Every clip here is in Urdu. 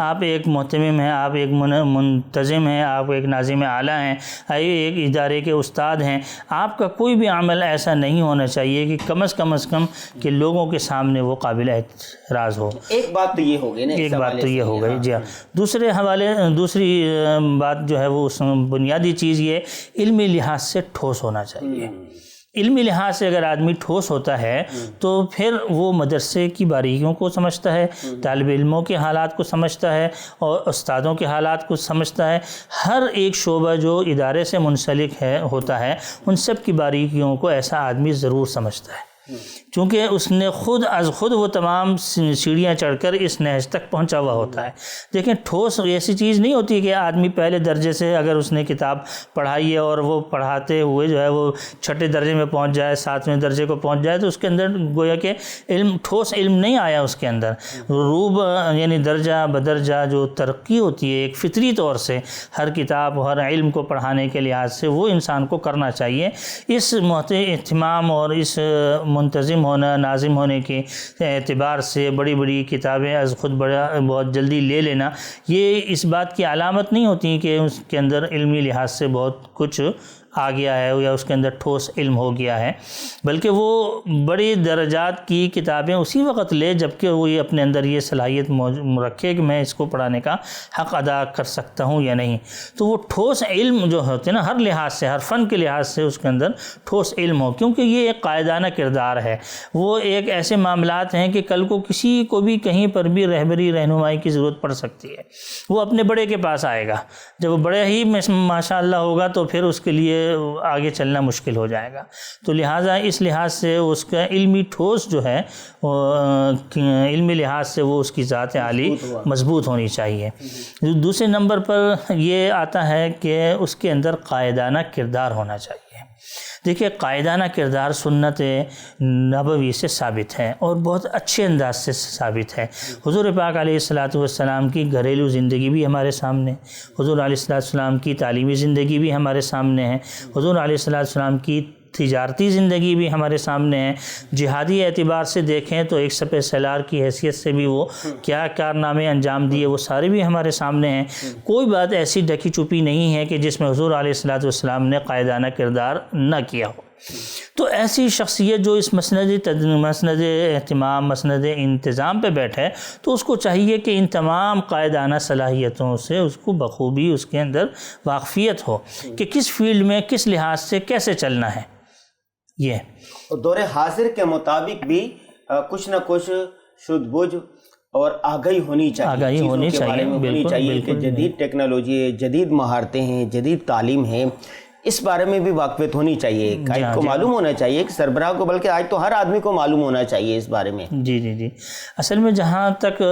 آپ ایک محتمم ہیں، آپ ایک منتظم ہیں، آپ ایک ناظم اعلیٰ ہیں، ایک ادارے کے استاد ہیں. آپ کا کوئی بھی عمل ایسا نہیں ہونا چاہیے کہ کم از کم کہ لوگوں کے سامنے وہ قابل اعتراض ہو. ایک بات تو یہ ہو گئی نا، ایک بات تو یہ ہو گئی. جی ہاں. دوسری بات جو ہے وہ بنیادی چیز یہ علمی لحاظ سے ٹھوس ہونا چاہیے. علمی لحاظ سے اگر آدمی ٹھوس ہوتا ہے تو پھر وہ مدرسے کی باریکیوں کو سمجھتا ہے، طالب علموں کے حالات کو سمجھتا ہے اور استادوں کے حالات کو سمجھتا ہے. ہر ایک شعبہ جو ادارے سے منسلک ہوتا ہے ان سب کی باریکیوں کو ایسا آدمی ضرور سمجھتا ہے، چونکہ اس نے خود وہ تمام سیڑھیاں چڑھ کر اس نہج تک پہنچا ہوا ہوتا ہے. دیکھیں ٹھوس ایسی چیز نہیں ہوتی کہ آدمی پہلے درجے سے اگر اس نے کتاب پڑھائی ہے اور وہ پڑھاتے ہوئے جو ہے وہ چھٹے درجے میں پہنچ جائے، 7ویں درجے کو پہنچ جائے تو اس کے اندر گویا کہ ٹھوس علم نہیں آیا اس کے اندر. یعنی درجہ بدرجہ جو ترقی ہوتی ہے ایک فطری طور سے ہر کتاب ہر علم کو پڑھانے کے لحاظ سے وہ انسان کو کرنا چاہیے. اس اہتمام اور اس منتظم ہونا، ناظم ہونے کے اعتبار سے بڑی کتابیں از خود بہت جلدی لے لینا یہ اس بات کی علامت نہیں ہوتی کہ اس کے اندر علمی لحاظ سے بہت کچھ آ گیا ہے یا اس کے اندر ٹھوس علم ہو گیا ہے، بلکہ وہ بڑی درجات کی کتابیں اسی وقت لے جبکہ وہ یہ اپنے اندر یہ صلاحیت رکھے کہ میں اس کو پڑھانے کا حق ادا کر سکتا ہوں یا نہیں. تو وہ ٹھوس علم جو ہوتے ہیں نا ہر لحاظ سے، ہر فن کے لحاظ سے اس کے اندر ٹھوس علم ہو، کیونکہ یہ ایک قائدانہ کردار ہے. وہ ایک ایسے معاملات ہیں کہ کل کو کسی کو بھی کہیں پر بھی رہنمائی کی ضرورت پڑ سکتی ہے. وہ اپنے بڑے کے پاس آئے گا، جب وہ بڑے ہی ماشاء اللہ ہوگا تو پھر اس کے لیے آگے چلنا مشکل ہو جائے گا. تو لہٰذا اس لحاظ سے اس کا علمی ٹھوس جو ہے علمی لحاظ سے وہ اس کی ذات عالی مضبوط ہونی چاہیے. دوسرے نمبر پر یہ آتا ہے کہ اس کے اندر قائدانہ کردار ہونا چاہیے. دیکھیے قائدانہ کردار سنت نبوی سے ثابت ہے اور بہت اچھے انداز سے ثابت ہے. حضور پاک علیہ السلام کی گھریلو زندگی بھی ہمارے سامنے، حضور علیہ السلام کی تعلیمی زندگی بھی ہمارے سامنے ہے، حضور علیہ السلام کی تجارتی زندگی بھی ہمارے سامنے ہے. جہادی اعتبار سے دیکھیں تو ایک سپہ سالار کی حیثیت سے بھی وہ کیا کارنامے انجام دیے وہ سارے بھی ہمارے سامنے ہیں. کوئی بات ایسی ڈکی چھپی نہیں ہے کہ جس میں حضور علیہ السلام نے قائدانہ کردار نہ کیا ہو. تو ایسی شخصیت جو اس مسند اہتمام، مسند انتظام پہ بیٹھے تو اس کو چاہیے کہ ان تمام قائدانہ صلاحیتوں سے اس کو بخوبی اس کے اندر واقفیت ہو کہ کس فیلڈ میں کس لحاظ سے کیسے چلنا ہے. یہ دور حاضر کے مطابق بھی کچھ نہ کچھ شدھ بوجھ اور آگاہی ہونی چاہیے کہ جدید ٹیکنالوجی ہے، جدید مہارتیں ہیں، جدید تعلیم ہے، اس بارے میں بھی واقفیت ہونی چاہیے. قائد کو معلوم ہونا چاہیے کہ سربراہ کو، بلکہ آج تو ہر آدمی کو معلوم ہونا چاہیے اس بارے میں. جی اصل میں جہاں تک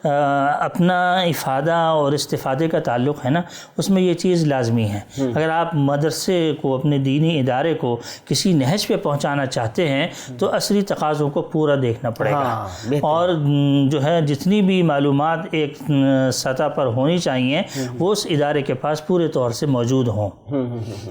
اپنا افادہ اور استفادے کا تعلق ہے نا اس میں یہ چیز لازمی ہے. اگر آپ مدرسے کو، اپنے دینی ادارے کو کسی نہج پہ پہنچانا چاہتے ہیں تو عصری تقاضوں کو پورا دیکھنا پڑے گا اور جو ہے جتنی بھی معلومات ایک سطح پر ہونی چاہیے وہ اس ادارے کے پاس پورے طور سے موجود ہوں.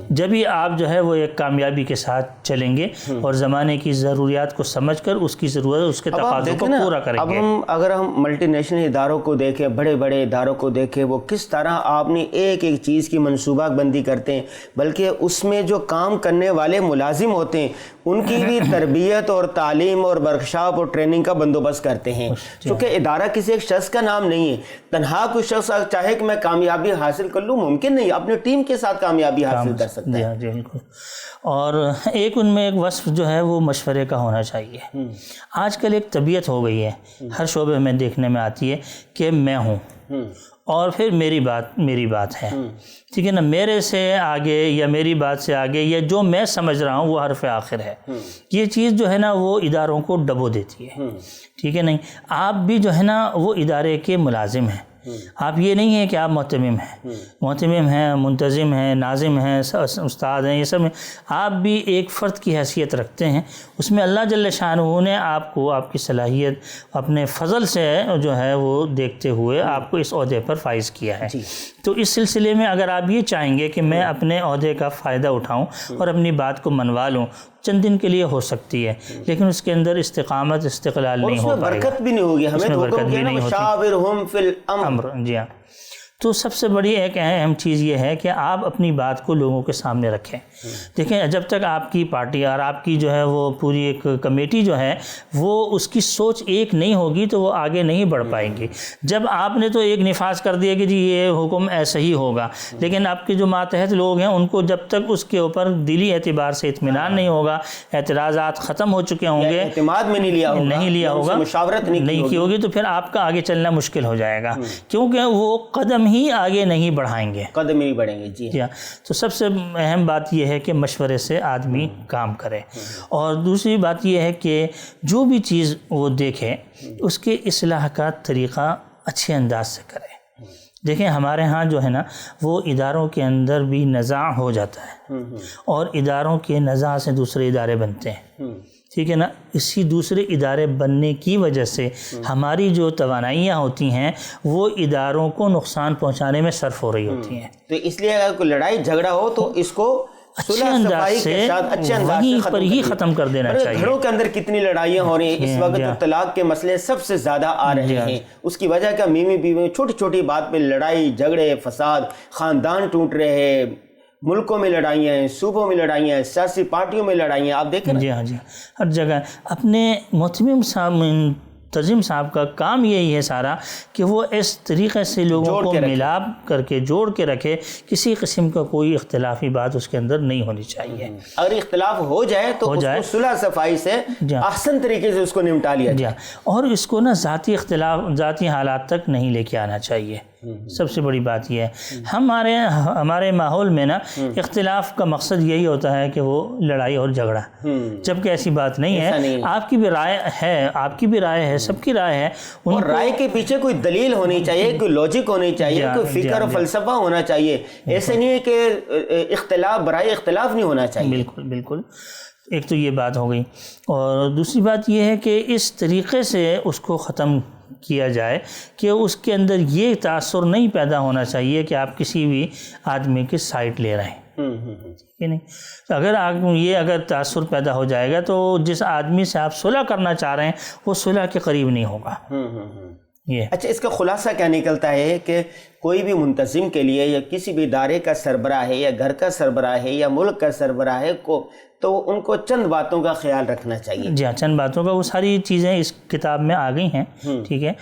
جبھی آپ جو ہے وہ ایک کامیابی کے ساتھ چلیں گے اور زمانے کی ضروریات کو سمجھ کر اس کی ضرورت اس کے تقاضوں کو پورا کریں گے. اب اگر ہم ملٹی نیشنل اداروں کو دیکھیں، بڑے اداروں کو دیکھیں، وہ کس طرح آپ نے ایک چیز کی منصوبہ بندی کرتے ہیں، بلکہ اس میں جو کام کرنے والے ملازم ہوتے ہیں ان کی بھی تربیت اور تعلیم اور ورکشاپ اور ٹریننگ کا بندوبست کرتے ہیں. چونکہ ادارہ کسی ایک شخص کا نام نہیں ہے. تنہا کوئی شخص چاہے کہ میں کامیابی حاصل کر لوں ممکن نہیں، اپنی ٹیم کے ساتھ کامیابی حاصل کر سکتا ہے. جی بالکل. اور ان میں ایک وصف جو ہے وہ مشورے کا ہونا چاہیے. آج کل ایک طبیعت ہو گئی ہے ہر شعبے میں دیکھنے میں آتی ہے کہ میں ہوں اور پھر میری بات ہے، ٹھیک ہے نا، میرے سے آگے یا میری بات سے آگے یا جو میں سمجھ رہا ہوں وہ حرف آخر ہے. یہ چیز جو ہے نا وہ اداروں کو ڈبو دیتی ہے، ٹھیک ہے نہیں. آپ بھی جو ہے نا وہ ادارے کے ملازم ہیں. آپ یہ نہیں ہے کہ آپ محتمم ہیں، منتظم ہیں، ناظم ہیں، استاد ہیں، یہ سب ہیں. آپ بھی ایک فرد کی حیثیت رکھتے ہیں. اس میں اللہ جل شانہ نے آپ کو آپ کی صلاحیت اپنے فضل سے جو ہے وہ دیکھتے ہوئے آپ کو اس عہدے پر فائز کیا ہے. تو اس سلسلے میں اگر آپ یہ چاہیں گے کہ میں اپنے عہدے کا فائدہ اٹھاؤں اور اپنی بات کو منوا لوں، چند دن کے لیے ہو سکتی ہے، لیکن اس کے اندر استقامت، استقلال نہیں ہو پائے گا، برکت بھی نہیں ہوگی، ہمیں تو حکم کیا نا شاورہم فی الامر۔ جی ہاں، تو سب سے بڑی ایک اہم چیز یہ ہے کہ آپ اپنی بات کو لوگوں کے سامنے رکھیں۔ دیکھیں، جب تک آپ کی پارٹی اور آپ کی جو ہے وہ پوری ایک کمیٹی جو ہے وہ اس کی سوچ ایک نہیں ہوگی تو وہ آگے نہیں بڑھ پائیں گی۔ جب آپ نے تو ایک نفاذ کر دیا کہ جی یہ حکم ایسا ہی ہوگا، لیکن آپ کے جو ماتحت لوگ ہیں ان کو جب تک اس کے اوپر دلی اعتبار سے اطمینان نہیں ہوگا، اعتراضات ختم ہو چکے ہوں گے، اعتماد میں نہیں لیا ہوگا، مشاورت نہیں کی ہوگی، تو پھر آپ کا آگے چلنا مشکل ہو جائے گا، کیونکہ وہ قدم ہی آگے نہیں بڑھائیں گے، قدم ہی بڑھیں گے۔ جی ہاں، تو سب سے اہم بات یہ ہے کہ مشورے سے آدمی کام کرے، اور دوسری بات یہ ہے کہ جو بھی چیز وہ دیکھے اس کے اصلاح کا طریقہ اچھے انداز سے کرے۔ دیکھیں، ہمارے ہاں جو ہے نا وہ اداروں کے اندر بھی نزاع ہو جاتا ہے، اور اداروں کے نزاع سے دوسرے ادارے بنتے ہیں، ٹھیک ہے نا؟ اسی دوسرے ادارے بننے کی وجہ سے ہماری جو توانائیاں ہوتی ہیں وہ اداروں کو نقصان پہنچانے میں صرف ہو رہی ہوتی ہیں۔ تو اس لیے اگر کوئی لڑائی جھگڑا ہو تو اس کو اچھے انداز سے وہیں پر ہی ختم کر دینا چاہیے۔ گھروں کے اندر کتنی لڑائیاں ہو رہی ہیں اس وقت، تو طلاق کے مسئلے سب سے زیادہ آ رہے ہیں۔ اس کی وجہ کیا؟ میوی بیوی میں چھوٹی چھوٹی بات پہ لڑائی جھگڑے، فساد، خاندان ٹوٹ رہے ہیں، ملکوں میں لڑائیاں ہیں، صوبوں میں لڑائیاں ہیں، سیاسی پارٹیوں میں لڑائیاں، آپ دیکھیں۔ جی ہاں، جی ہر جگہ۔ اپنے محتمم منتظم صاحب کا کام یہی ہے سارا کہ وہ اس طریقے سے لوگوں کو ملاپ کر کے جوڑ کے رکھے، کسی قسم کا کوئی اختلافی بات اس کے اندر نہیں ہونی چاہیے۔ اگر اختلاف ہو جائے تو اس کو صلح صفائی سے احسن طریقے سے اس کو نمٹا لیا جائے، اور اس کو نا ذاتی حالات تک نہیں لے کے آنا چاہیے۔ سب سے بڑی بات یہ ہے ہمارے ماحول میں نا اختلاف کا مقصد یہی ہوتا ہے کہ وہ لڑائی اور جھگڑا، جبکہ ایسی بات نہیں ہے۔ آپ کی بھی رائے ہے، سب کی رائے ہے، اور رائے کے پیچھے کوئی دلیل ہونی چاہیے، کوئی لوجک ہونی چاہیے، کوئی فکر و فلسفہ ہونا چاہیے۔ ایسے نہیں ہے کہ اختلاف برائے اختلاف نہیں ہونا چاہیے۔ بالکل بالکل، ایک تو یہ بات ہو گئی، اور دوسری بات یہ ہے کہ اس طریقے سے اس کو ختم کیا جائے کہ اس کے اندر یہ تاثر نہیں پیدا ہونا چاہیے کہ آپ کسی بھی آدمی کی سائٹ لے رہے ہیں، ٹھیک ہے نہیں؟ اگر تاثر پیدا ہو جائے گا تو جس آدمی سے آپ صلح کرنا چاہ رہے ہیں وہ صلح کے قریب نہیں ہوگا۔ اچھا، اس کا خلاصہ کیا نکلتا ہے کہ کوئی بھی منتظم کے لیے یا کسی بھی ادارے کا سربراہ ہے یا گھر کا سربراہ ہے یا ملک کا سربراہ ہے تو ان کو چند باتوں کا خیال رکھنا چاہیے؟ جی ہاں، چند باتوں کا، وہ ساری چیزیں اس کتاب میں آ گئی ہیں، ٹھیک ہے؟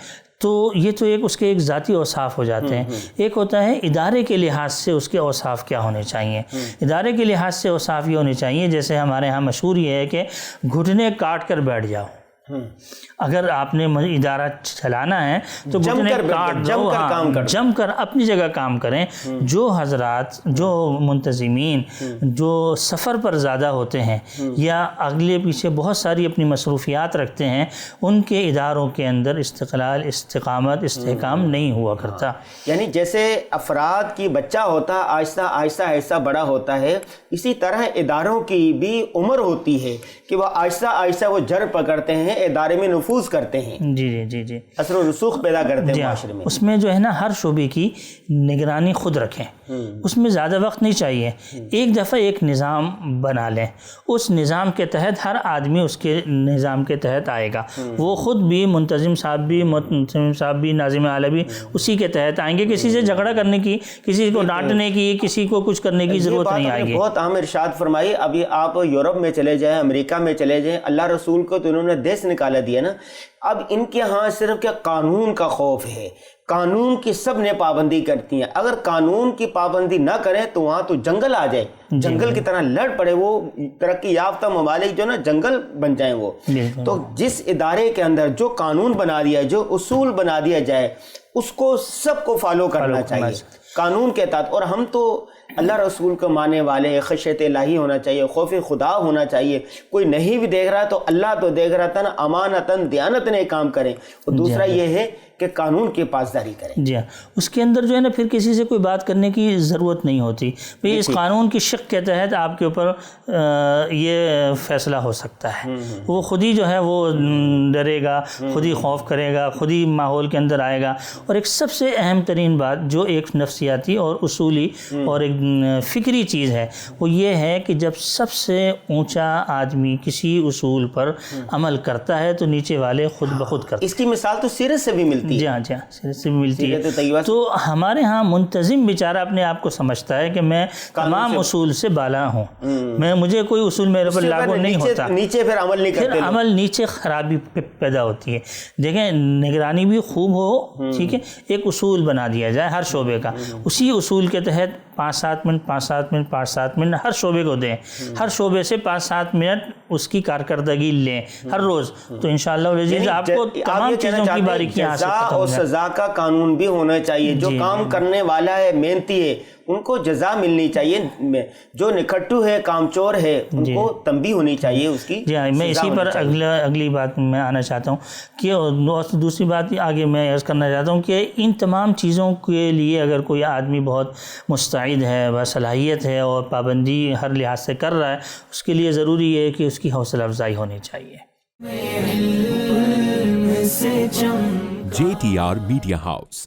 تو یہ تو اس کے ایک ذاتی اوصاف ہو جاتے ہیں۔ ایک ہوتا ہے ادارے کے لحاظ سے اس کے اوصاف کیا ہونے چاہیے۔ ادارے کے لحاظ سے اوصاف یہ ہونے چاہیے، جیسے ہمارے ہاں مشہور یہ ہے کہ گھٹنے کاٹ کر بیٹھ جاؤ۔ اگر آپ نے ادارہ چلانا ہے تو گھٹنے کاٹ دو، جم کر اپنی جگہ کام کریں۔ جو حضرات، جو منتظمین جو سفر پر زیادہ ہوتے ہیں یا اگلے پیچھے بہت ساری اپنی مصروفیات رکھتے ہیں، ان کے اداروں کے اندر استقلال، استقامت، استحکام نہیں ہوا کرتا۔ یعنی جیسے افراد کی بچہ ہوتا آہستہ آہستہ بڑا ہوتا ہے، اسی طرح اداروں کی بھی عمر ہوتی ہے کہ وہ آہستہ آہستہ وہ جڑ پکڑتے ہیں، ادارے میں نفوذ کرتے ہیں، جی اثر و رسوخ پیدا کرتے ہیں معاشرے میں۔ اس میں جو ہے نا ہر شعبے کی نگرانی خود رکھیں، اس میں زیادہ وقت نہیں چاہیے۔ ایک دفعہ ایک نظام بنا لیں، اس نظام کے تحت ہر آدمی اس کے نظام کے تحت آئے گا، وہ خود بھی، منتظم صاحب بھی، ناظم اعلیٰ بھی اسی کے تحت آئیں گے۔ کسی سے جھگڑا کرنے کی، کسی کو ڈانٹنے کی، کسی کو کچھ کرنے کی ضرورت نہیں آئے گی۔ بہت اہم ارشاد فرمائی۔ ابھی آپ یورپ میں چلے جائیں، امریکہ میں چلے جائیں، اللہ رسول کو تو انہوں نے دیس نکالا دیا نا۔ اب ان کے ہاں صرف کیا قانون کا خوف ہے، قانون کی سب نے پابندی کرتی ہیں۔ اگر قانون کی پابندی نہ کریں تو وہاں تو جنگل آ جائے، جنگل کی طرح لڑ پڑے، وہ ترقی یافتہ ممالک جو نا جنگل بن جائیں وہ۔ تو جس ادارے کے اندر جو قانون بنا دیا، جو اصول بنا دیا جائے، اس کو سب کو فالو کرنا چاہیے قانون کے تحت۔ اور ہم تو اللہ رسول کو ماننے والے، خشیت الہی ہونا چاہیے، خوف خدا ہونا چاہیے. کوئی نہیں بھی دیکھ رہا تو اللہ تو دیکھ رہا تھا نا، امانتاً دیانت نے کام کریں. اور دوسرا یہ ہے کہ قانون کی پاسداری کریں. جی ہاں، اس کے اندر جو ہے نا پھر کسی سے کوئی بات کرنے کی ضرورت نہیں ہوتی. بھئی اس قانون کی شق کے تحت آپ کے اوپر یہ فیصلہ ہو سکتا ہے. وہ خود ہی جو ہے وہ ڈرے گا، خود ہی خوف کرے گا، خود ہی ماحول کے اندر آئے گا. اور ایک سب سے اہم ترین بات جو ایک نفسیاتی اور اصولی اور ایک فکری چیز ہے، وہ یہ ہے کہ جب سب سے اونچا آدمی کسی اصول پر عمل کرتا ہے تو نیچے والے خود بخود کرتے ہیں. اس کی مثال تو سیرت سے بھی ملتی ہے. جی ہاں، جی ہاں، سیرت سے بھی ملتی ہے. سیرت طیبہ تو ہمارے ہاں منتظم بیچارہ اپنے آپ کو سمجھتا ہے کہ میں تمام اصول سے بالا ہوں، مجھے کوئی اصول میرے پر لاگو نہیں ہوتا. نیچے پھر عمل نہیں کرتے، پھر عمل نیچے خرابی پیدا ہوتی ہے. دیکھیں نگرانی بھی خوب ہو، ٹھیک ہے، ایک اصول بنا دیا جائے ہر شعبے کا، اسی اصول کے تحت 5-7 منٹ ہر شعبے کو دیں، ہر شعبے سے 5-7 منٹ اس کی کارکردگی لیں ہر روز، تو انشاءاللہ العزیز آپ کو تمام چیزوں کی باریکیاں حاصل جزا اور سزا کا قانون بھی ہونا چاہیے. جو کام کرنے والا ہے، محنتی ہے، ان کو جزا ملنی چاہیے. جو نکھٹو ہے، کامچور ہے، ان کو تنبیہ ہونی چاہیے اس کی. جی ہاں، میں اسی پر اگلی بات میں آنا چاہتا ہوں کہ دوسری بات آگے میں عرض کرنا چاہتا ہوں کہ ان تمام چیزوں کے لیے اگر کوئی آدمی بہت مستعد ہے، باصلاحیت ہے اور پابندی ہر لحاظ سے کر رہا ہے، اس کے لیے ضروری ہے کہ اس کی حوصلہ افزائی ہونی چاہیے. JTR Media House.